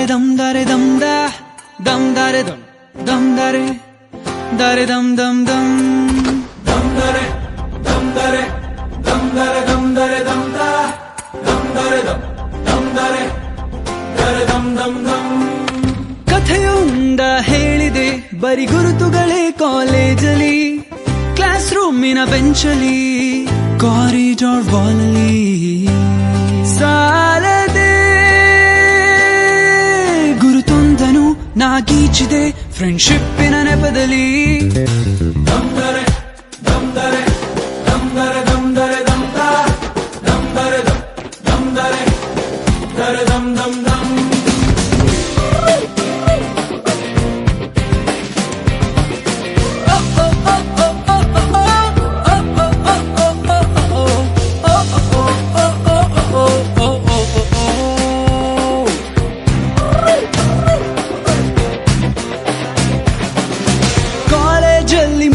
dum dare dum da, dum dare dum, dum dare dum dum dum, dum dare dum dare dum dare dum dare dum da, dum dare dum dare dum dum dum. ಕಥೆಯೊಂದ ಹೇಳಿದೆ ಬರಿ ಗುರುತುಗಳೇ ಕಾಲೇಜಲ್ಲಿ, class ರೂಮಿನ ಬೆಂಚಲ್ಲಿ, corridor ವಾಲಲ್ಲಿ ಸಾಲದೆ ಗುರುತೊಂದನು ನಾಗೀಚಿದೆ ಫ್ರೆಂಡ್ಶಿಪ್ಪಿನ ನೆಪದಲ್ಲಿ. ದಮ್ದರೆ ದಮ್ದರೆ ದಮ್ದರೆ ದಮ್ದರೆ ದಮ್ದ ದಮ್ದರೆ ದಮ್ದರೆ ದರೆ ದಮ್ ದಮ್ ದಮ್.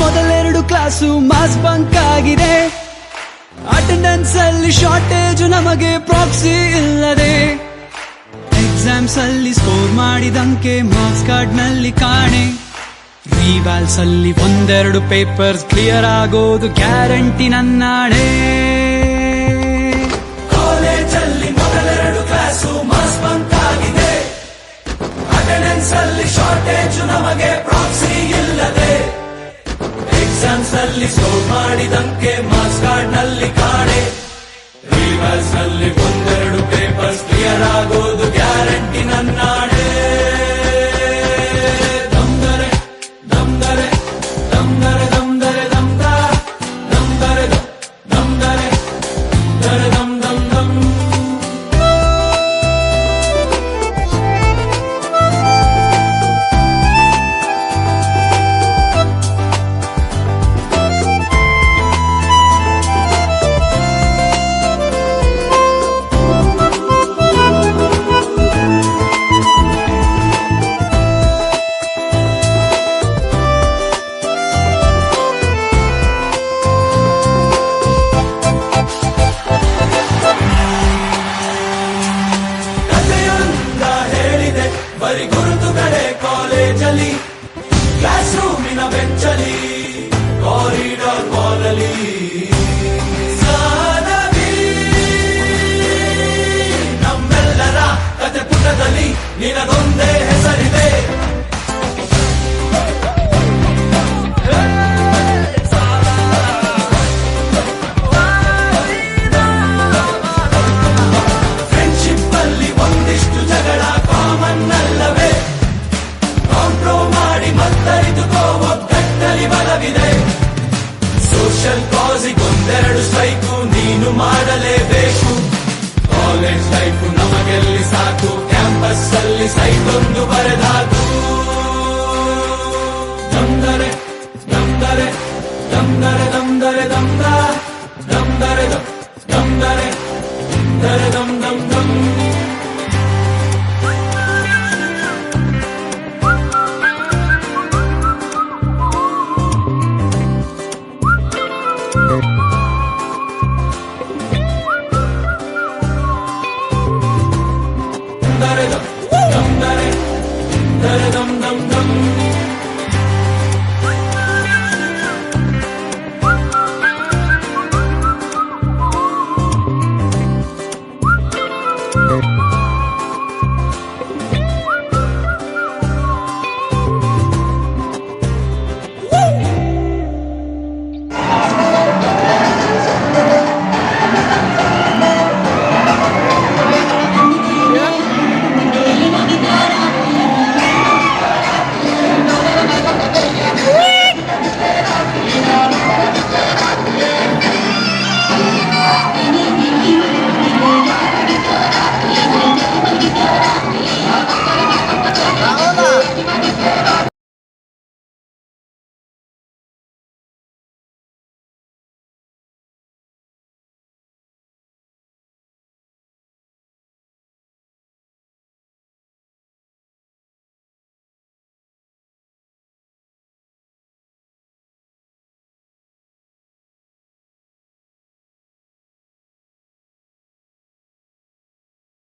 ಮೊದಲೆರಡು class mass bunk ಆಗಿದೆ, attendance ಅಲ್ಲಿ shortage ನಮಗೆ ಪ್ರಾಕ್ಸಿ ಇಲ್ಲದೆ, ಎಕ್ಸಾಮ್ಸ್ ಅಲ್ಲಿ ಸ್ಕೋರ್ ಮಾಡಿದಂಕೆ ಮಾರ್ಕ್ಸ್ ಕಾರ್ಡ್ ನಲ್ಲಿ ಕಾಣೆ, ರಿವ್ಯಾಲ್ಸ್ ಅಲ್ಲಿ ಒಂದೆರಡು ಪೇಪರ್ಸ್ ಕ್ಲಿಯರ್ ಆಗೋದು ಗ್ಯಾರಂಟಿ ನನ್ನಾಣೆ. ಕಾಲೇಜಲ್ಲಿ ಮೊದಲೆರಡು ಕ್ಲಾಸು ಮಾಸ್ ಬಂಕ್ ಆಗಿದೆ, ಅಟೆಂಡೆನ್ಸ್ ಅಲ್ಲಿ ಶಾರ್ಟೇಜ್ ನಮಗೆ ಪ್ರಾಕ್ಸಿ ಇಲ್ಲದೆ, ಎಕ್ಸಾಮ್ಸ್ ನಲ್ಲಿ ಸ್ಕೋರ್ ಮಾಡಿದಂಕೆ ಮಾರ್ಕ್ಸ್ ಕಾರ್ಡ್ ನಲ್ಲಿ ಕಾಣೆ, ರಿವರ್ಸ್ ನಲ್ಲಿ ಒಂದೆರಡು ಪೇಪರ್ಸ್ ಕ್ಲಿಯರ್ ಆಗೋದು ಗ್ಯಾರಂಟಿ ನನ್ನಾಣೆ. ದಮ್ದರೆ ದಮ್ದರೆ ದಮ್ದರೆ ದಮ್ದರೆ ದಮ್ದ ದಮ್ದರೆ ದಮ್ದರೆ ದರೆ ದಮ್ ದಮ್ ದಮ್. ಬರಿ ಗುರುತುಗಳೇ ಕಾಲೇಜಲ್ಲಿ, ಕ್ಲಾಸ್ ರೂಮಿನ ಬೆಂಚಲ್ಲಿ, ಕಾರಿಡಾರ್ ವಾಲಲ್ಲಿ ಸಾಲವಿ ನಮ್ಮೆಲ್ಲರ ಕತೆ ಪುಟದಲ್ಲಿ ನಿನಗೊಂದೇ ಹೆಸರಿದೆ. ಫ್ರೆಂಡ್ಶಿಪ್ ಅಲ್ಲಿ ಒಂದಿಷ್ಟು ಜಗಳ ಕಾಮನ್ ಅಲ್ಲವೇ, ಕಾಂಪ್ರೋ ಮಾಡಿ ಮತ್ತರಿದುಕೋ ಒಗ್ಗಟ್ಟಲ್ಲಿ ಬಲವಿದೆ. ಸೋಷಿಯಲ್ ಕಾಸಿಗೊಂದೆರಡು ಸ್ಟ್ರೈಕು ನೀನು ಮಾಡಲೇಬೇಕು, ಕಾಲೇಜ್ ಲೈಫು ನಮಗೆಲ್ಲಿ ಸಾಕು, ಕ್ಯಾಂಪಸ್ ಅಲ್ಲಿ ಸೈಟ್ ಒಂದು ಬರೆದಾಕು. ದಮ್ದರೆ ದಮ್ದರೆ ದಮ್ದರೆ ದಮ್ದರೆ ದಮ್ದ ದಮ್ದರೆ ದಮ್ದರೆ ದರೆ ದಮ್ ದಮ್ ದಮ್.